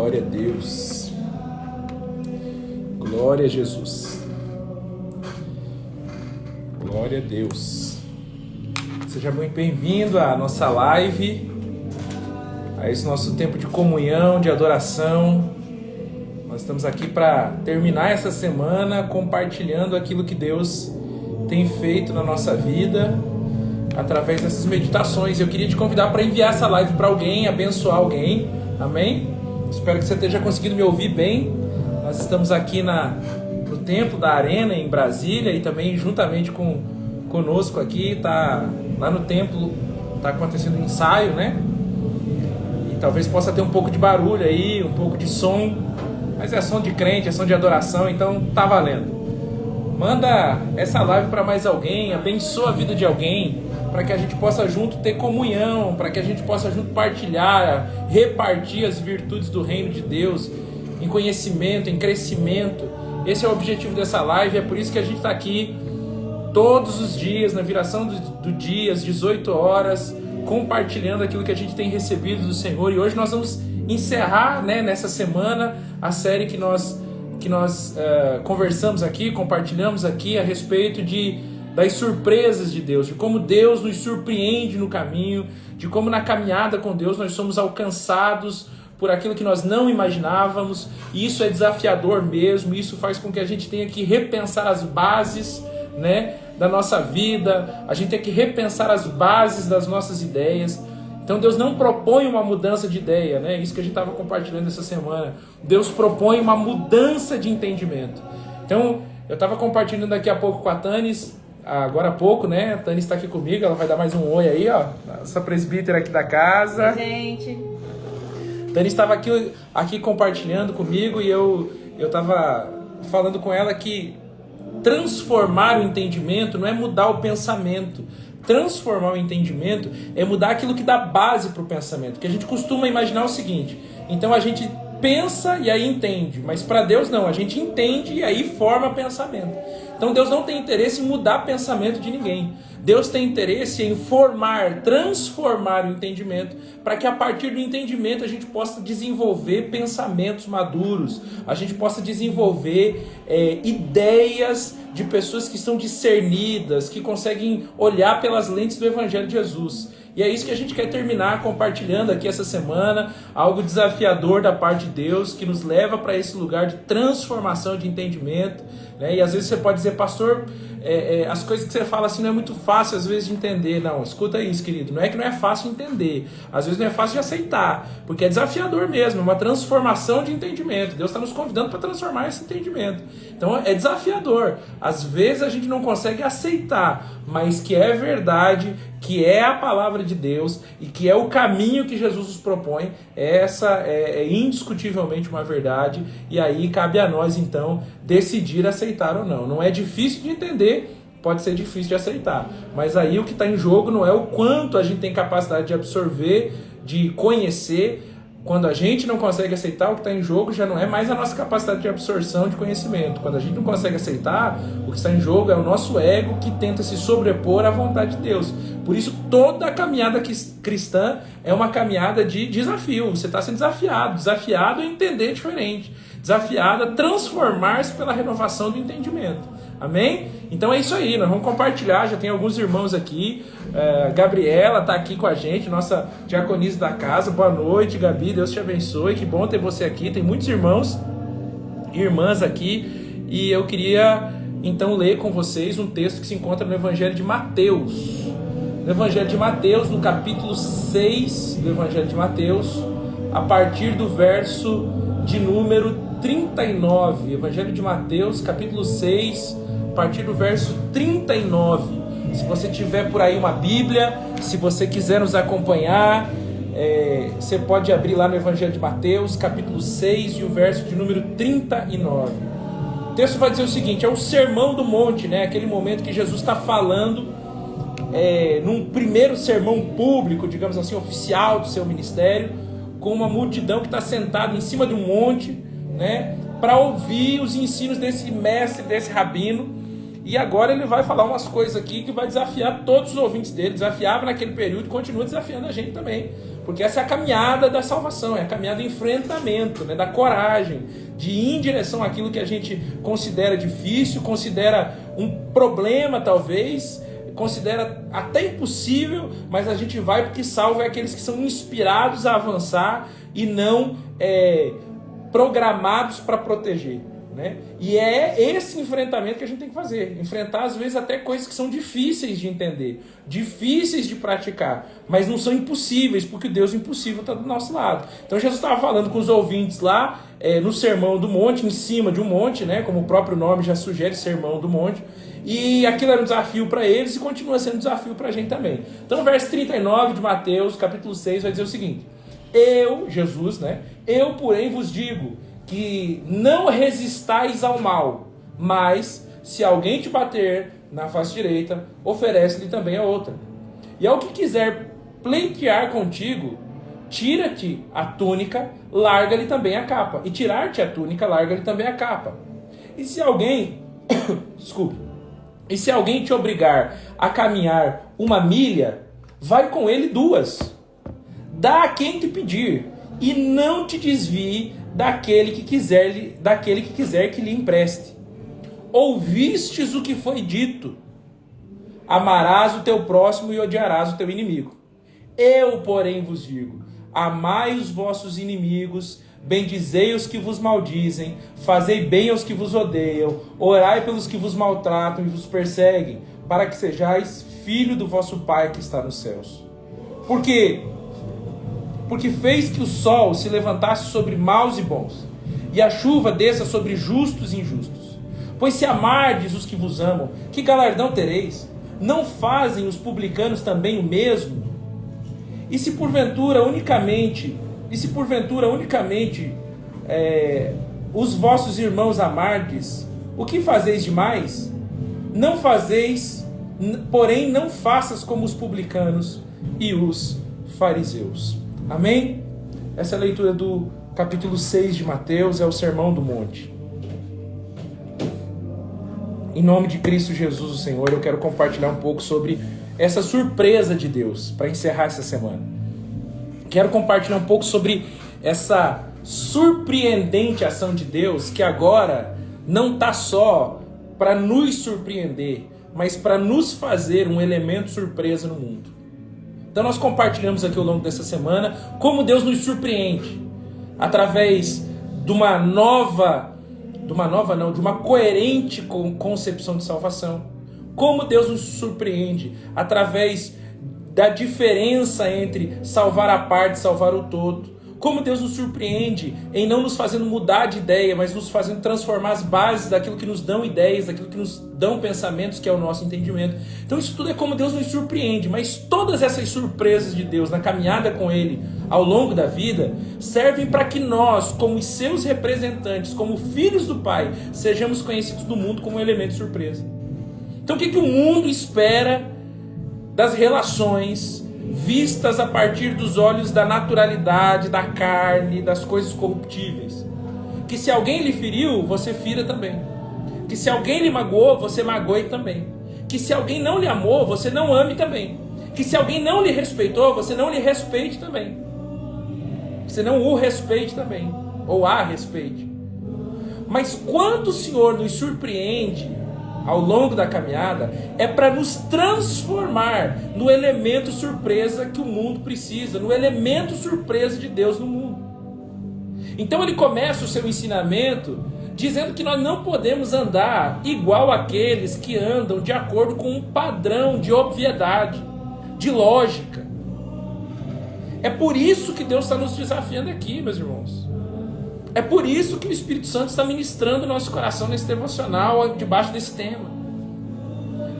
Glória a Deus. Glória a Jesus. Glória a Deus. Seja muito bem-vindo à nossa live, a esse nosso tempo de comunhão, de adoração. Nós estamos aqui para terminar essa semana compartilhando aquilo que Deus tem feito na nossa vida através dessas meditações. Eu queria te convidar para enviar essa live para alguém, abençoar alguém. Amém? Espero que você esteja conseguindo me ouvir bem. Nós estamos aqui no Templo da Arena, em Brasília, e também juntamente conosco aqui, lá no templo, está acontecendo um ensaio, né? E talvez possa ter um pouco de barulho aí, um pouco de som, mas é som de crente, é som de adoração, então tá valendo. Manda essa live para mais alguém, abençoa a vida de alguém, para que a gente possa junto ter comunhão, para que a gente possa junto partilhar, repartir as virtudes do reino de Deus, em conhecimento, em crescimento. Esse é o objetivo dessa live, é por isso que a gente está aqui todos os dias, na viração do dia, às 18 horas, compartilhando aquilo que a gente tem recebido do Senhor. E hoje nós vamos encerrar, né, nessa semana a série que nós conversamos aqui, compartilhamos aqui a respeito das surpresas de Deus, de como Deus nos surpreende no caminho, de como na caminhada com Deus nós somos alcançados por aquilo que nós não imaginávamos. E isso é desafiador mesmo, isso faz com que a gente tenha que repensar as bases, né, da nossa vida, a gente tem que repensar as bases das nossas ideias. Então Deus não propõe uma mudança de ideia, né? Isso que a gente estava compartilhando essa semana. Deus propõe uma mudança de entendimento. Então eu estava compartilhando daqui a pouco com a Tanis, agora há pouco, né? A Tanis está aqui comigo, ela vai dar mais um oi aí, ó. Nossa presbítera aqui da casa. Oi, gente. A Tanis estava aqui compartilhando comigo e eu estava falando com ela que transformar o entendimento não é mudar o pensamento. Transformar o entendimento é mudar aquilo que dá base para o pensamento. Porque a gente costuma imaginar o seguinte: então a gente pensa e aí entende, mas para Deus não, a gente entende e aí forma pensamento. Então Deus não tem interesse em mudar pensamento de ninguém. Deus tem interesse em formar, transformar o entendimento, para que a partir do entendimento a gente possa desenvolver pensamentos maduros, a gente possa desenvolver ideias de pessoas que estão discernidas, que conseguem olhar pelas lentes do Evangelho de Jesus. E é isso que a gente quer terminar compartilhando aqui essa semana, algo desafiador da parte de Deus, que nos leva para esse lugar de transformação de entendimento, né? E às vezes você pode dizer: pastor, as coisas que você fala assim não é muito fácil às vezes de entender. Não, escuta isso, querido, não é que não é fácil de entender, às vezes não é fácil de aceitar, porque é desafiador mesmo, é uma transformação de entendimento. Deus está nos convidando para transformar esse entendimento. Então é desafiador, às vezes a gente não consegue aceitar, mas que é verdade, que é a palavra de Deus e que é o caminho que Jesus nos propõe. Essa é indiscutivelmente uma verdade, e aí cabe a nós então decidir aceitar ou não. Não é difícil de entender, pode ser difícil de aceitar, mas aí o que está em jogo não é o quanto a gente tem capacidade de absorver, de conhecer. Quando a gente não consegue aceitar, o que está em jogo já não é mais a nossa capacidade de absorção de conhecimento. Quando a gente não consegue aceitar, o que está em jogo é o nosso ego, que tenta se sobrepor à vontade de Deus. Por isso, toda a caminhada cristã é uma caminhada de desafio. Você está sendo desafiado a entender diferente, desafiado a transformar-se pela renovação do entendimento. Amém? Então é isso aí, nós vamos compartilhar. Já tem alguns irmãos aqui. Gabriela está aqui com a gente, nossa diaconisa da casa. Boa noite, Gabi, Deus te abençoe, que bom ter você aqui. Tem muitos irmãos e irmãs aqui, e eu queria então ler com vocês um texto que se encontra no Evangelho de Mateus. No Evangelho de Mateus, no capítulo 6 do Evangelho de Mateus, a partir do verso de número 39. Evangelho de Mateus, capítulo 6, a partir do verso 39. Se você tiver por aí uma Bíblia, se você quiser nos acompanhar, você pode abrir lá no Evangelho de Mateus, capítulo 6 e o verso de número 39. O texto vai dizer o seguinte: é o Sermão do Monte, né? Aquele momento que Jesus está falando, num primeiro sermão público, digamos assim, oficial do seu ministério, com uma multidão que está sentada em cima de um monte, né? Para ouvir os ensinos desse mestre, desse rabino. E agora ele vai falar umas coisas aqui que vai desafiar todos os ouvintes dele. Desafiava naquele período e continua desafiando a gente também. Porque essa é a caminhada da salvação, é a caminhada do enfrentamento, né? Da coragem, de ir em direção àquilo que a gente considera difícil, considera um problema talvez, considera até impossível, mas a gente vai porque salva é aqueles que são inspirados a avançar e não programados para proteger, né? E é esse enfrentamento que a gente tem que fazer, enfrentar às vezes até coisas que são difíceis de entender, difíceis de praticar, mas não são impossíveis, porque o Deus impossível está do nosso lado. Então Jesus estava falando com os ouvintes lá no Sermão do Monte, em cima de um monte, né? Como o próprio nome já sugere, Sermão do Monte, e aquilo era um desafio para eles e continua sendo um desafio para a gente também. Então no verso 39 de Mateus, capítulo 6, vai dizer o seguinte: eu, Jesus, né? Eu, porém, vos digo que não resistais ao mal, mas se alguém te bater na face direita, oferece-lhe também a outra. E ao que quiser pleitear contigo, tira-te a túnica, larga-lhe também a capa. E tirar-te a túnica, larga-lhe também a capa. E se alguém desculpe, e se alguém te obrigar a caminhar 1 milha, vai com ele 2. Dá a quem te pedir, e não te desvie daquele que quiser que lhe empreste. Ouvistes o que foi dito: amarás o teu próximo e odiarás o teu inimigo. Eu, porém, vos digo: amai os vossos inimigos, bendizei os que vos maldizem, fazei bem aos que vos odeiam, orai pelos que vos maltratam e vos perseguem, para que sejais filho do vosso Pai que está nos céus. Porque fez que o sol se levantasse sobre maus e bons, e a chuva desça sobre justos e injustos. Pois se amardes os que vos amam, que galardão tereis? Não fazem os publicanos também o mesmo? E se porventura unicamente os vossos irmãos amardes, o que fazeis demais? Não fazeis, porém não faças como os publicanos e os fariseus. Amém? Essa é a leitura do capítulo 6 de Mateus, é o Sermão do Monte. Em nome de Cristo Jesus, o Senhor, eu quero compartilhar um pouco sobre essa surpresa de Deus, para encerrar essa semana. Quero compartilhar um pouco sobre essa surpreendente ação de Deus, que agora não está só para nos surpreender, mas para nos fazer um elemento surpresa no mundo. Então nós compartilhamos aqui ao longo dessa semana como Deus nos surpreende através de uma coerente concepção de salvação. Como Deus nos surpreende através da diferença entre salvar a parte e salvar o todo. Como Deus nos surpreende em não nos fazendo mudar de ideia, mas nos fazendo transformar as bases daquilo que nos dão ideias, daquilo que nos dão pensamentos, que é o nosso entendimento. Então isso tudo é como Deus nos surpreende, mas todas essas surpresas de Deus na caminhada com Ele ao longo da vida servem para que nós, como os seus representantes, como filhos do Pai, sejamos conhecidos no mundo como um elemento de surpresa. Então o que o mundo espera das relações vistas a partir dos olhos da naturalidade, da carne, das coisas corruptíveis? Que se alguém lhe feriu, você fira também. Que se alguém lhe magoou, você magoe também. Que se alguém não lhe amou, você não ame também. Que se alguém não lhe respeitou, você não lhe respeite também. Você não o respeite também, ou a respeite. Mas quando o Senhor nos surpreende ao longo da caminhada, é para nos transformar no elemento surpresa que o mundo precisa, no elemento surpresa de Deus no mundo. Então ele começa o seu ensinamento dizendo que nós não podemos andar igual àqueles que andam de acordo com um padrão de obviedade, de lógica. É por isso que Deus está nos desafiando aqui, meus irmãos. É por isso que o Espírito Santo está ministrando o nosso coração nesse devocional, debaixo desse tema.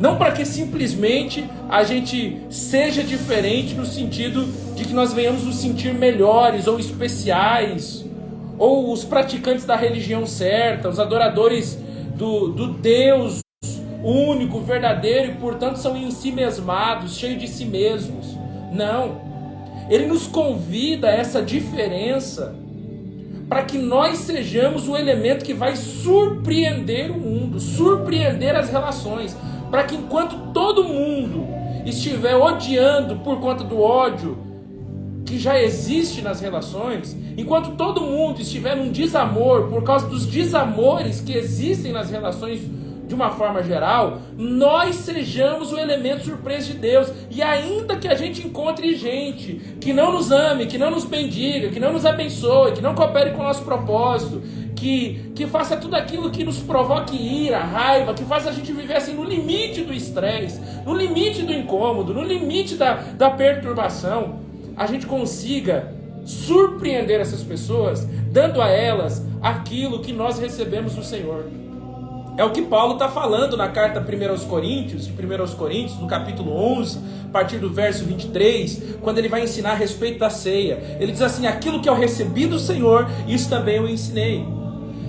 Não para que simplesmente a gente seja diferente no sentido de que nós venhamos nos sentir melhores ou especiais, ou os praticantes da religião certa, os adoradores do Deus único, verdadeiro, e portanto são em si mesmados, cheios de si mesmos. Não. Ele nos convida a essa diferença para que nós sejamos o elemento que vai surpreender o mundo, surpreender as relações, para que enquanto todo mundo estiver odiando por conta do ódio que já existe nas relações, enquanto todo mundo estiver num desamor por causa dos desamores que existem nas relações de uma forma geral, nós sejamos o elemento surpresa de Deus. E ainda que a gente encontre gente que não nos ame, que não nos bendiga, que não nos abençoe, que não coopere com o nosso propósito, que faça tudo aquilo que nos provoque ira, raiva, que faça a gente viver assim no limite do estresse, no limite do incômodo, no limite da perturbação, a gente consiga surpreender essas pessoas, dando a elas aquilo que nós recebemos do Senhor. É o que Paulo está falando na carta 1 aos Coríntios, no capítulo 11, a partir do verso 23, quando ele vai ensinar a respeito da ceia. Ele diz assim: aquilo que eu recebi do Senhor, isso também eu ensinei.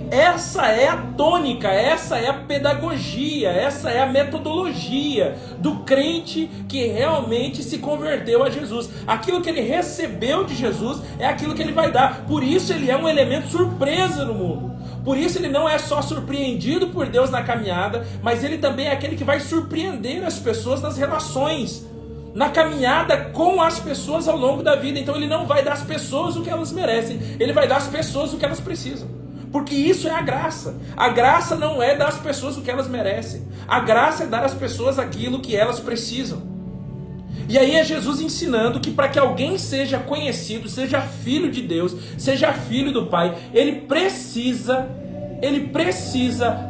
Essa é a tônica, essa é a pedagogia, essa é a metodologia do crente que realmente se converteu a Jesus. Aquilo que ele recebeu de Jesus é aquilo que ele vai dar. Por isso ele é um elemento surpresa no mundo. Por isso ele não é só surpreendido por Deus na caminhada, mas ele também é aquele que vai surpreender as pessoas nas relações, na caminhada com as pessoas ao longo da vida. Então ele não vai dar às pessoas o que elas merecem, ele vai dar às pessoas o que elas precisam. Porque isso é a graça. A graça não é dar às pessoas o que elas merecem. A graça é dar às pessoas aquilo que elas precisam. E aí é Jesus ensinando que para que alguém seja conhecido, seja filho de Deus, seja filho do Pai, ele precisa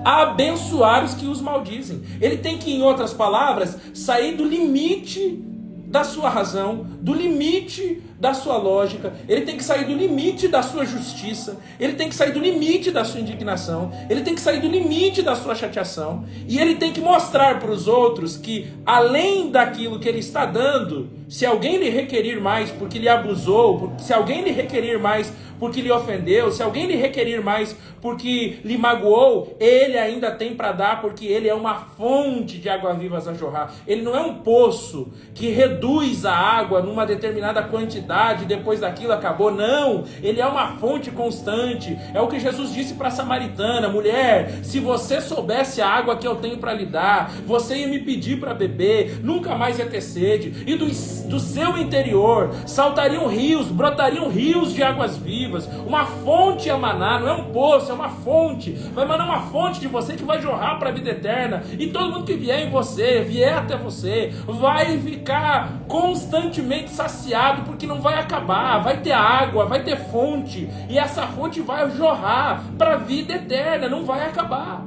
abençoar os que os maldizem. Ele tem que, em outras palavras, sair do limite da sua razão, do limite da sua lógica. Ele tem que sair do limite da sua justiça, ele tem que sair do limite da sua indignação, ele tem que sair do limite da sua chateação, e ele tem que mostrar para os outros que, além daquilo que ele está dando, se alguém lhe requerir mais porque lhe abusou, se alguém lhe requerir mais porque lhe ofendeu, se alguém lhe requerir mais porque lhe magoou, ele ainda tem para dar, porque ele é uma fonte de água vivas a jorrar. Ele não é um poço que reduz a água numa determinada quantidade e depois daquilo acabou. Não, ele é uma fonte constante. É o que Jesus disse para a samaritana: mulher, se você soubesse a água que eu tenho para lhe dar, você ia me pedir para beber, nunca mais ia ter sede, e do seu interior saltariam rios, brotariam rios de águas vivas. Uma fonte a manar, não é um poço, é uma fonte. Vai manar uma fonte de você que vai jorrar para a vida eterna. E todo mundo que vier em você, vier até você, vai ficar constantemente saciado, porque não vai acabar. Vai ter água, vai ter fonte, e essa fonte vai jorrar para a vida eterna, não vai acabar.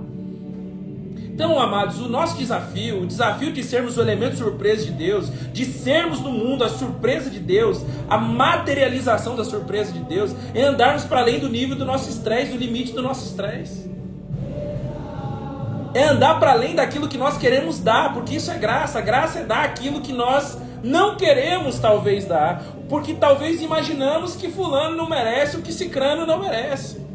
Então, amados, o nosso desafio, o desafio de sermos o elemento surpresa de Deus, de sermos no mundo a surpresa de Deus, a materialização da surpresa de Deus, é andarmos para além do nível do nosso estresse, do limite do nosso estresse. É andar para além daquilo que nós queremos dar, porque isso é graça. A graça é dar aquilo que nós não queremos talvez dar, porque talvez imaginamos que fulano não merece o que cicrano não merece.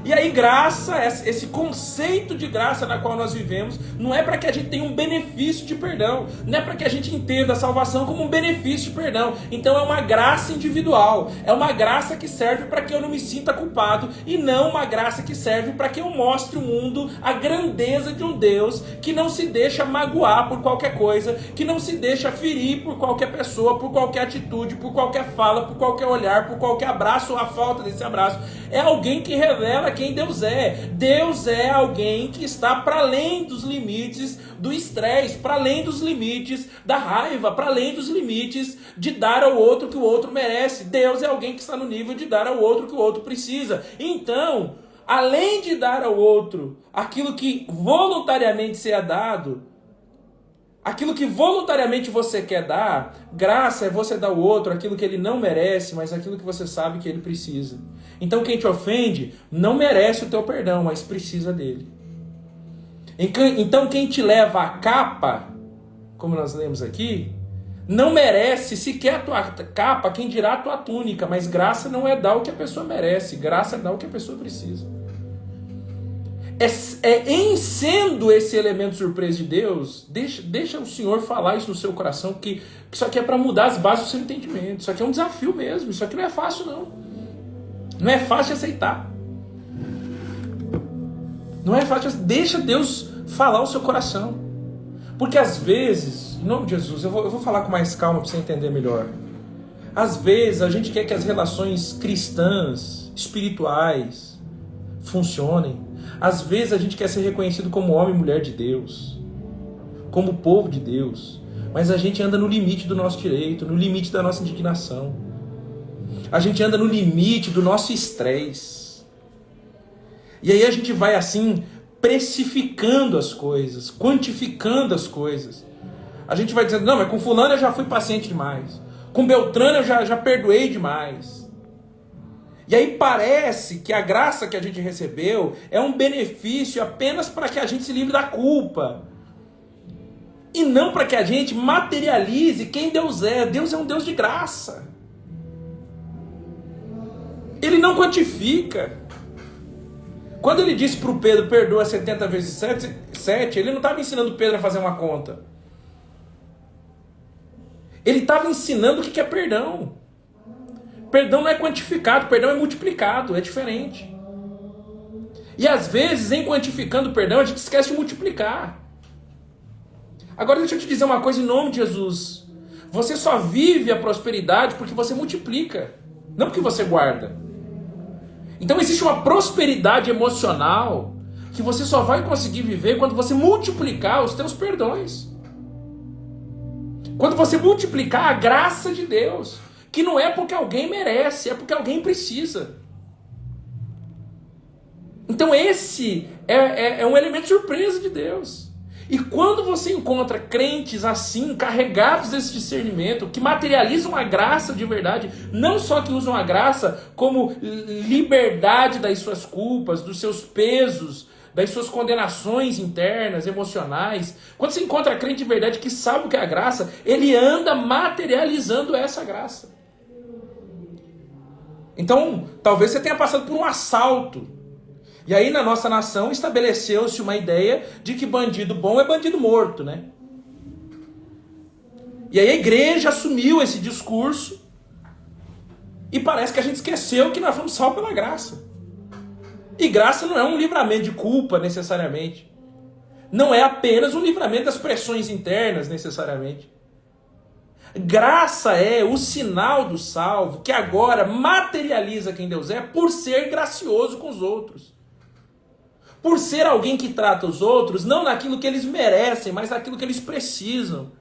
E aí graça, esse conceito de graça na qual nós vivemos, não é para que a gente tenha um benefício de perdão, não é para que a gente entenda a salvação como um benefício de perdão. Então é uma graça individual, é uma graça que serve para que eu não me sinta culpado, e não uma graça que serve para que eu mostre ao mundo a grandeza de um Deus que não se deixa magoar por qualquer coisa, que não se deixa ferir por qualquer pessoa, por qualquer atitude, por qualquer fala, por qualquer olhar, por qualquer abraço ou a falta desse abraço. É alguém que revela quem Deus é. Deus é alguém que está para além dos limites do estresse, para além dos limites da raiva, para além dos limites de dar ao outro o que o outro merece. Deus é alguém que está no nível de dar ao outro o que o outro precisa. Então, além de dar ao outro aquilo que voluntariamente se é dado, aquilo que voluntariamente você quer dar, graça é você dar ao outro aquilo que ele não merece, mas aquilo que você sabe que ele precisa. Então quem te ofende não merece o teu perdão, mas precisa dele. Então quem te leva a capa, como nós lemos aqui, não merece sequer a tua capa, quem dirá a tua túnica. Mas graça não é dar o que a pessoa merece, graça é dar o que a pessoa precisa. Em sendo esse elemento surpresa de Deus, deixa o Senhor falar isso no seu coração, que isso aqui é para mudar as bases do seu entendimento. Isso aqui é um desafio mesmo, isso aqui não é fácil não. Não é fácil de aceitar. Não é fácil. Deixa Deus falar o seu coração. Porque às vezes, em nome de Jesus, eu vou falar com mais calma para você entender melhor. Às vezes a gente quer que as relações cristãs, espirituais, funcionem. Às vezes a gente quer ser reconhecido como homem e mulher de Deus, como povo de Deus. Mas a gente anda no limite do nosso direito, no limite da nossa indignação. A gente anda no limite do nosso estresse. E aí a gente vai assim, precificando as coisas, quantificando as coisas. A gente vai dizendo, não, mas com fulano eu já fui paciente demais. Com Beltrano eu já perdoei demais. E aí parece que a graça que a gente recebeu é um benefício apenas para que a gente se livre da culpa. E não para que a gente materialize quem Deus é. Deus é um Deus de graça. Ele não quantifica. Quando ele disse para o Pedro, perdoa 70 vezes 7, ele não estava ensinando o Pedro a fazer uma conta. Ele estava ensinando o que é perdão. Perdão não é quantificado, perdão é multiplicado, é diferente. E às vezes, em quantificando o perdão, a gente esquece de multiplicar. Agora deixa eu te dizer uma coisa em nome de Jesus. Você só vive a prosperidade porque você multiplica, não porque você guarda. Então existe uma prosperidade emocional que você só vai conseguir viver quando você multiplicar os teus perdões. Quando você multiplicar a graça de Deus, que não é porque alguém merece, é porque alguém precisa. Então esse é um elemento surpresa de Deus. E quando você encontra crentes assim, carregados desse discernimento, que materializam a graça de verdade, não só que usam a graça como liberdade das suas culpas, dos seus pesos, das suas condenações internas, emocionais. Quando você encontra crente de verdade que sabe o que é a graça, ele anda materializando essa graça. Então, talvez você tenha passado por um assalto. E aí na nossa nação estabeleceu-se uma ideia de que bandido bom é bandido morto, né? E aí a igreja assumiu esse discurso e parece que a gente esqueceu que nós fomos salvos pela graça. E graça não é um livramento de culpa necessariamente. Não é apenas um livramento das pressões internas necessariamente. Graça é o sinal do salvo que agora materializa quem Deus é por ser gracioso com os outros. Por ser alguém que trata os outros não naquilo que eles merecem, mas naquilo que eles precisam.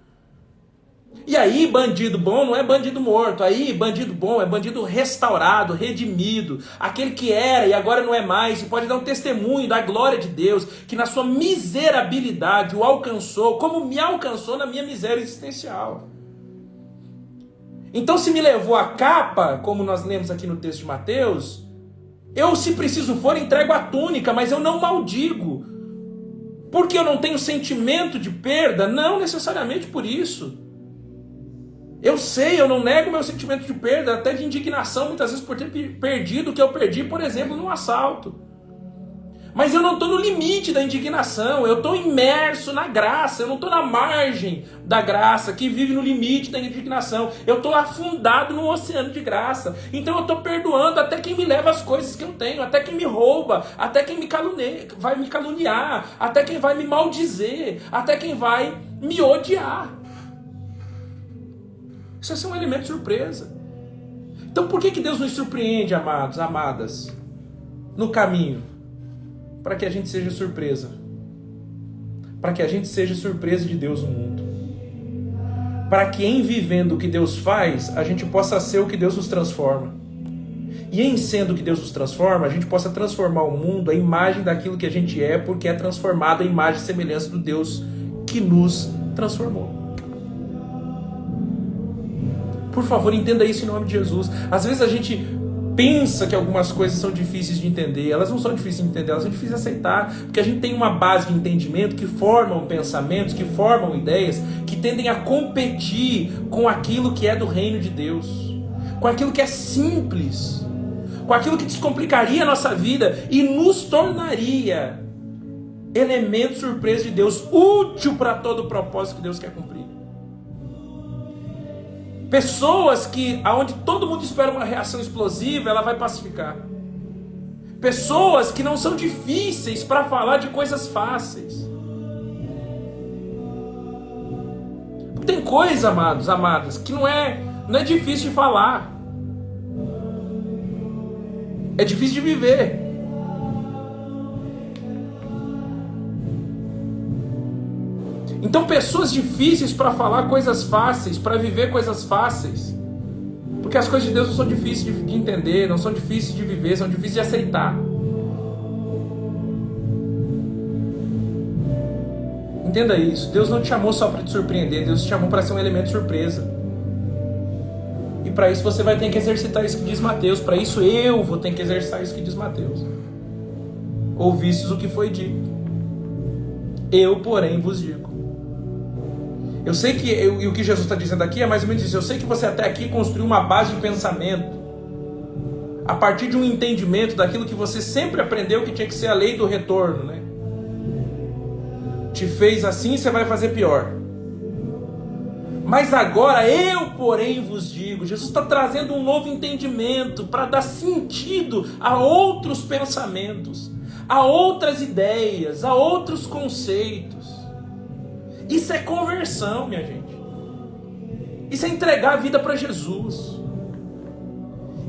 E aí bandido bom não é bandido morto. Aí bandido bom é bandido restaurado, redimido. Aquele que era e agora não é mais. E pode dar um testemunho da glória de Deus, que na sua miserabilidade o alcançou, como me alcançou na minha miséria existencial. Então se me levou a capa, como nós lemos aqui no texto de Mateus, eu, se preciso for, entrego a túnica, mas eu não maldigo. Porque eu não tenho sentimento de perda? Não necessariamente por isso. Eu sei, eu não nego meu sentimento de perda, até de indignação, muitas vezes por ter perdido o que eu perdi, por exemplo, num assalto. Mas eu não estou no limite da indignação, eu estou imerso na graça, eu não estou na margem da graça, que vive no limite da indignação. Eu estou afundado num oceano de graça. Então eu estou perdoando até quem me leva as coisas que eu tenho, até quem me rouba, até quem vai me caluniar, até quem vai me maldizer, até quem vai me odiar. Isso é um elemento de surpresa. Então por que Deus nos surpreende, amados, amadas, no caminho? Para que a gente seja surpresa. Para que a gente seja surpresa de Deus no mundo. Para que em vivendo o que Deus faz, a gente possa ser o que Deus nos transforma. E em sendo o que Deus nos transforma, a gente possa transformar o mundo à imagem daquilo que a gente é, porque é transformado à imagem e semelhança do Deus que nos transformou. Por favor, entenda isso em nome de Jesus. Às vezes a gente pensa que algumas coisas são difíceis de entender. Elas não são difíceis de entender, elas são difíceis de aceitar, porque a gente tem uma base de entendimento que formam pensamentos, que formam ideias, que tendem a competir com aquilo que é do reino de Deus, com aquilo que é simples, com aquilo que descomplicaria a nossa vida e nos tornaria elemento surpresa de Deus, útil para todo o propósito que Deus quer cumprir. Pessoas que, aonde todo mundo espera uma reação explosiva, ela vai pacificar. Pessoas que não são difíceis para falar de coisas fáceis. Tem coisa, amados, amadas, que não é Não é difícil de falar. É difícil de viver. Então, pessoas difíceis para falar coisas fáceis, para viver coisas fáceis. Porque as coisas de Deus não são difíceis de entender, não são difíceis de viver, são difíceis de aceitar. Entenda isso. Deus não te chamou só para te surpreender, Deus te chamou para ser um elemento surpresa. E para isso você vai ter que exercitar isso que diz Mateus. Para isso eu vou ter que exercitar isso que diz Mateus. Ouvistes o que foi dito. Eu, porém, vos digo. Eu sei que, e o que Jesus está dizendo aqui é mais ou menos isso. Eu sei que você até aqui construiu uma base de pensamento a partir de um entendimento daquilo que você sempre aprendeu que tinha que ser a lei do retorno, né? Te fez assim, você vai fazer pior. Mas agora eu, porém, vos digo. Jesus está trazendo um novo entendimento para dar sentido a outros pensamentos, a outras ideias, a outros conceitos. Isso é conversão, minha gente. Isso é entregar a vida para Jesus.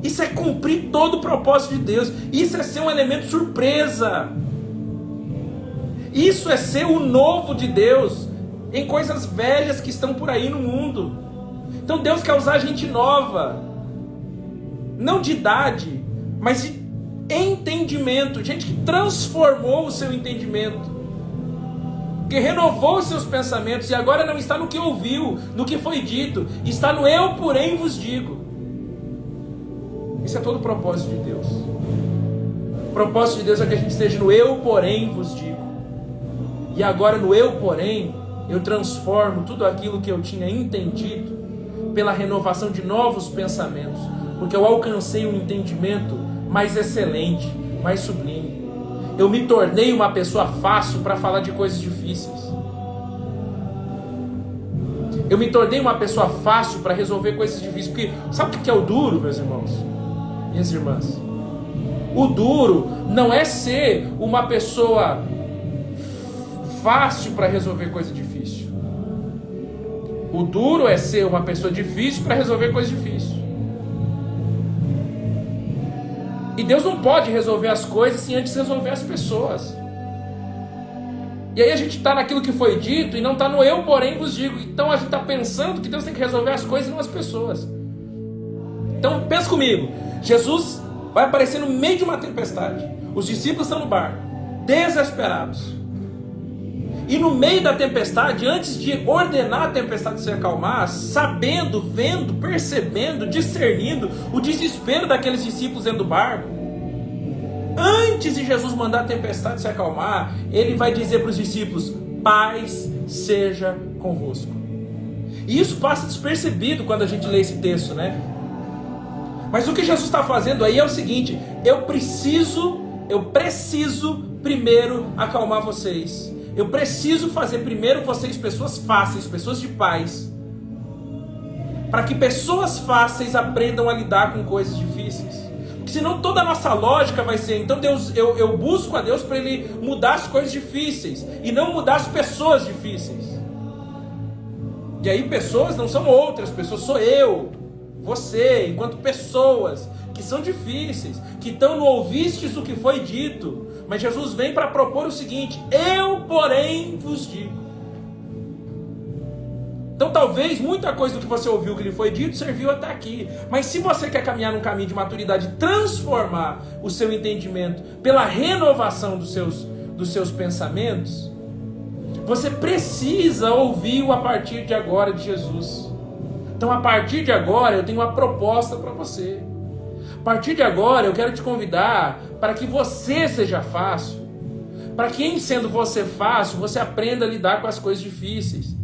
Isso é cumprir todo o propósito de Deus. Isso é ser um elemento surpresa. Isso é ser o novo de Deus em coisas velhas que estão por aí no mundo. Então Deus quer usar gente nova. Não de idade, mas de entendimento. Gente que transformou o seu entendimento. Que renovou os seus pensamentos e agora não está no que ouviu, no que foi dito, está no eu, porém, vos digo. Isso é todo o propósito de Deus. O propósito de Deus é que a gente esteja no eu, porém, vos digo. E agora no eu, porém, eu transformo tudo aquilo que eu tinha entendido pela renovação de novos pensamentos, porque eu alcancei um entendimento mais excelente, mais sublime. Eu me tornei uma pessoa fácil para falar de coisas difíceis. Eu me tornei uma pessoa fácil para resolver coisas difíceis. Porque sabe o que é o duro, meus irmãos? Minhas irmãs? O duro não é ser uma pessoa fácil para resolver coisa difícil. O duro é ser uma pessoa difícil para resolver coisa difícil. E Deus não pode resolver as coisas sem antes resolver as pessoas. E aí a gente está naquilo que foi dito e não está no eu, porém, vos digo. Então a gente está pensando que Deus tem que resolver as coisas e não as pessoas. Então pensa comigo. Jesus vai aparecer no meio de uma tempestade. Os discípulos estão no barco, desesperados. E no meio da tempestade, antes de ordenar a tempestade se acalmar, sabendo, vendo, percebendo, discernindo o desespero daqueles discípulos dentro do barco, antes de Jesus mandar a tempestade se acalmar, ele vai dizer para os discípulos: paz seja convosco. E isso passa despercebido quando a gente lê esse texto, né? Mas o que Jesus está fazendo aí é o seguinte: eu preciso primeiro acalmar vocês. Eu preciso fazer primeiro vocês pessoas fáceis, pessoas de paz, para que pessoas fáceis aprendam a lidar com coisas difíceis. Porque senão toda a nossa lógica vai ser: então Deus, eu busco a Deus para Ele mudar as coisas difíceis e não mudar as pessoas difíceis. E aí pessoas não são outras pessoas, sou eu, você, enquanto pessoas que são difíceis, que estão no ouvistes o que foi dito. Mas Jesus vem para propor o seguinte: eu, porém, vos digo. Então talvez muita coisa do que você ouviu que lhe foi dito serviu até aqui. Mas se você quer caminhar num caminho de maturidade, transformar o seu entendimento pela renovação dos seus pensamentos, você precisa ouvir a partir de agora de Jesus. Então a partir de agora eu tenho uma proposta para você. A partir de agora eu quero te convidar para que você seja fácil, para que em sendo você fácil, você aprenda a lidar com as coisas difíceis.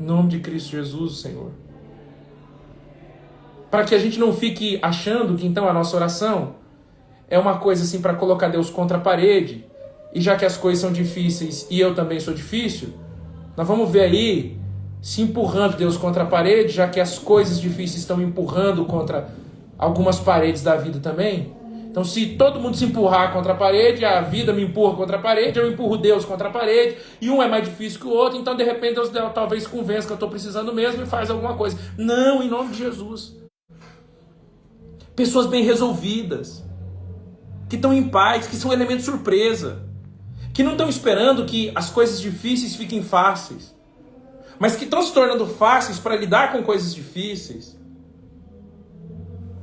Em nome de Cristo Jesus, Senhor. Para que a gente não fique achando que então a nossa oração é uma coisa assim para colocar Deus contra a parede, e já que as coisas são difíceis e eu também sou difícil, nós vamos ver aí se empurrando Deus contra a parede, já que as coisas difíceis estão empurrando contra algumas paredes da vida também. Então, se todo mundo se empurrar contra a parede, a vida me empurra contra a parede, eu empurro Deus contra a parede, e um é mais difícil que o outro, então de repente Deus talvez convença que eu estou precisando mesmo e faz alguma coisa. Não, em nome de Jesus. Pessoas bem resolvidas, que estão em paz, que são elementos surpresa, que não estão esperando que as coisas difíceis fiquem fáceis, mas que estão se tornando fáceis para lidar com coisas difíceis,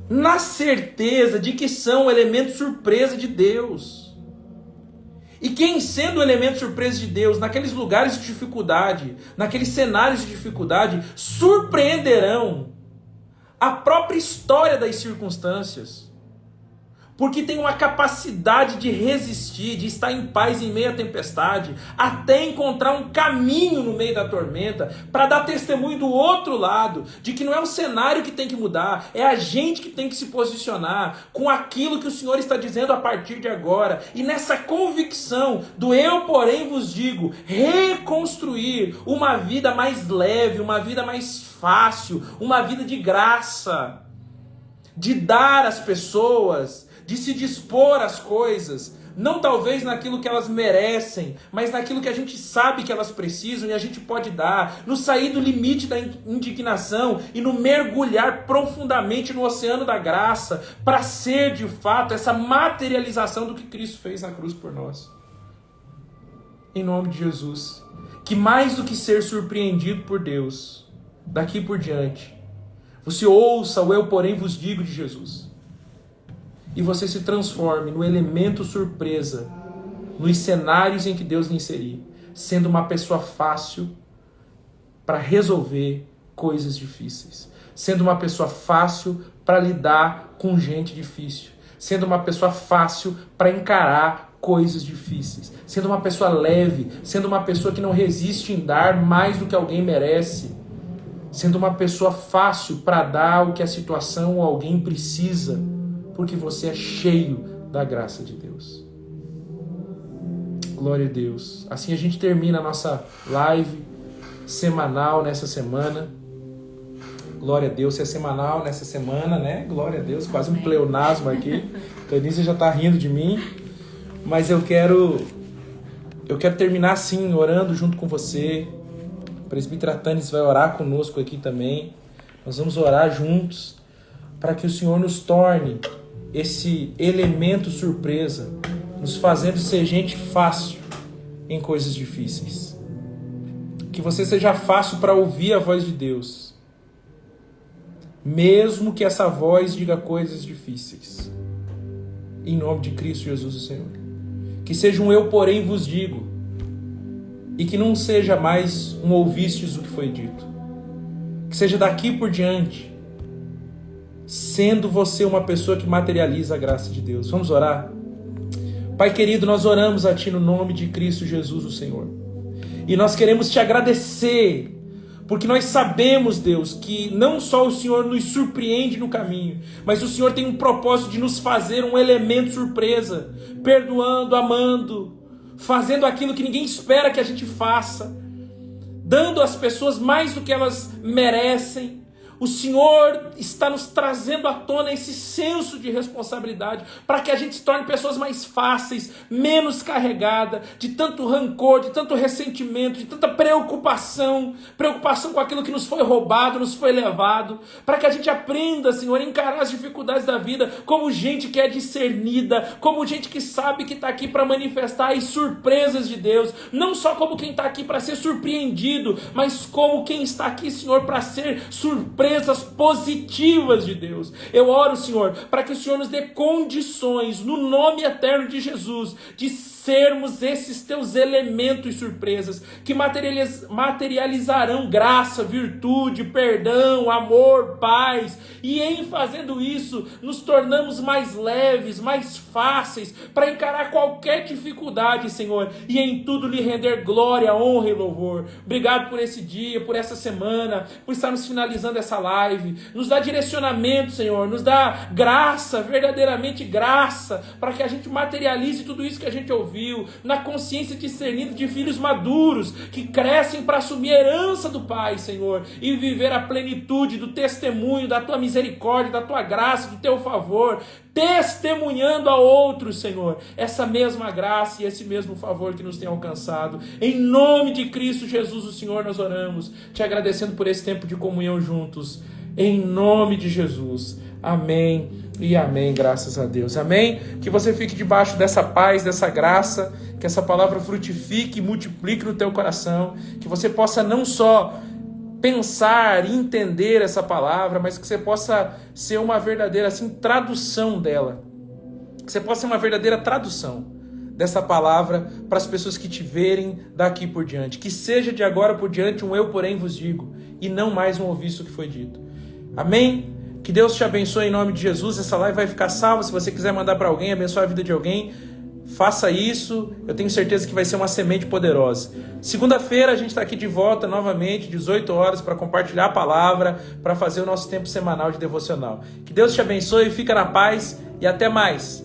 na certeza de que são elementos surpresa de Deus. E quem sendo elemento surpresa de Deus, naqueles lugares de dificuldade, naqueles cenários de dificuldade, surpreenderão a própria história das circunstâncias, porque tem uma capacidade de resistir, de estar em paz em meio à tempestade, até encontrar um caminho no meio da tormenta, para dar testemunho do outro lado, de que não é o cenário que tem que mudar, é a gente que tem que se posicionar com aquilo que o Senhor está dizendo a partir de agora. E nessa convicção do eu, porém, vos digo, reconstruir uma vida mais leve, uma vida mais fácil, uma vida de graça, de dar às pessoas, de se dispor às coisas, não talvez naquilo que elas merecem, mas naquilo que a gente sabe que elas precisam e a gente pode dar, no sair do limite da indignação e no mergulhar profundamente no oceano da graça, para ser de fato essa materialização do que Cristo fez na cruz por nós. Em nome de Jesus, que mais do que ser surpreendido por Deus, daqui por diante, você ouça o eu, porém, vos digo de Jesus. E você se transforme no elemento surpresa, nos cenários em que Deus lhe inserir, sendo uma pessoa fácil para resolver coisas difíceis, sendo uma pessoa fácil para lidar com gente difícil, sendo uma pessoa fácil para encarar coisas difíceis, sendo uma pessoa leve, sendo uma pessoa que não resiste em dar mais do que alguém merece, sendo uma pessoa fácil para dar o que a situação ou alguém precisa, porque você é cheio da graça de Deus. Glória a Deus. Assim a gente termina a nossa live semanal nessa semana. Glória a Deus, se é semanal nessa semana, né? Glória a Deus, quase um pleonasmo aqui. A Denise já está rindo de mim. Mas eu quero terminar assim, orando junto com você. O presbítero Atanis vai orar conosco aqui também. Nós vamos orar juntos para que o Senhor nos torne esse elemento surpresa, nos fazendo ser gente fácil em coisas difíceis. Que você seja fácil para ouvir a voz de Deus, mesmo que essa voz diga coisas difíceis. Em nome de Cristo Jesus, o Senhor. Que seja um eu, porém, vos digo, e que não seja mais um ouvistes o que foi dito. Que seja daqui por diante, sendo você uma pessoa que materializa a graça de Deus. Vamos orar? Pai querido, nós oramos a Ti no nome de Cristo Jesus, o Senhor. E nós queremos Te agradecer, porque nós sabemos, Deus, que não só o Senhor nos surpreende no caminho, mas o Senhor tem um propósito de nos fazer um elemento surpresa, perdoando, amando, fazendo aquilo que ninguém espera que a gente faça, dando às pessoas mais do que elas merecem. O Senhor está nos trazendo à tona esse senso de responsabilidade para que a gente se torne pessoas mais fáceis, menos carregada de tanto rancor, de tanto ressentimento, de tanta preocupação com aquilo que nos foi roubado, nos foi levado, para que a gente aprenda, Senhor, a encarar as dificuldades da vida como gente que é discernida, como gente que sabe que está aqui para manifestar as surpresas de Deus, não só como quem está aqui para ser surpreendido, mas como quem está aqui, Senhor, para ser surpreendido, positivas de Deus. Eu oro, Senhor, para que o Senhor nos dê condições, no nome eterno de Jesus, de sermos esses teus elementos surpresas, que materializarão graça, virtude, perdão, amor, paz, e em fazendo isso, nos tornamos mais leves, mais fáceis, para encarar qualquer dificuldade, Senhor, e em tudo lhe render glória, honra e louvor. Obrigado por esse dia, por essa semana, por estarmos finalizando essa live. Nos dá direcionamento, Senhor, nos dá graça, verdadeiramente graça, para que a gente materialize tudo isso que a gente ouviu, na consciência discernida de filhos maduros, que crescem para assumir a herança do Pai, Senhor, e viver a plenitude do testemunho, da Tua misericórdia, da Tua graça, do Teu favor. testemunhando a outros, Senhor, essa mesma graça e esse mesmo favor que nos tem alcançado. Em nome de Cristo Jesus, o Senhor, nós oramos, te agradecendo por esse tempo de comunhão juntos. Em nome de Jesus. Amém e amém, graças a Deus. Amém? Que você fique debaixo dessa paz, dessa graça, que essa palavra frutifique e multiplique no teu coração, que você possa não só pensar e entender essa palavra, mas que você possa ser uma verdadeira tradução dela. Que você possa ser uma verdadeira tradução dessa palavra para as pessoas que te verem daqui por diante. Que seja de agora por diante um eu, porém, vos digo, e não mais um ouvi isso que foi dito. Amém? Que Deus te abençoe em nome de Jesus. Essa live vai ficar salva. Se você quiser mandar para alguém, abençoar a vida de alguém, faça isso. Eu tenho certeza que vai ser uma semente poderosa. Segunda-feira a gente está aqui de volta novamente, 18 horas, para compartilhar a palavra, para fazer o nosso tempo semanal de devocional. Que Deus te abençoe, fica na paz e até mais.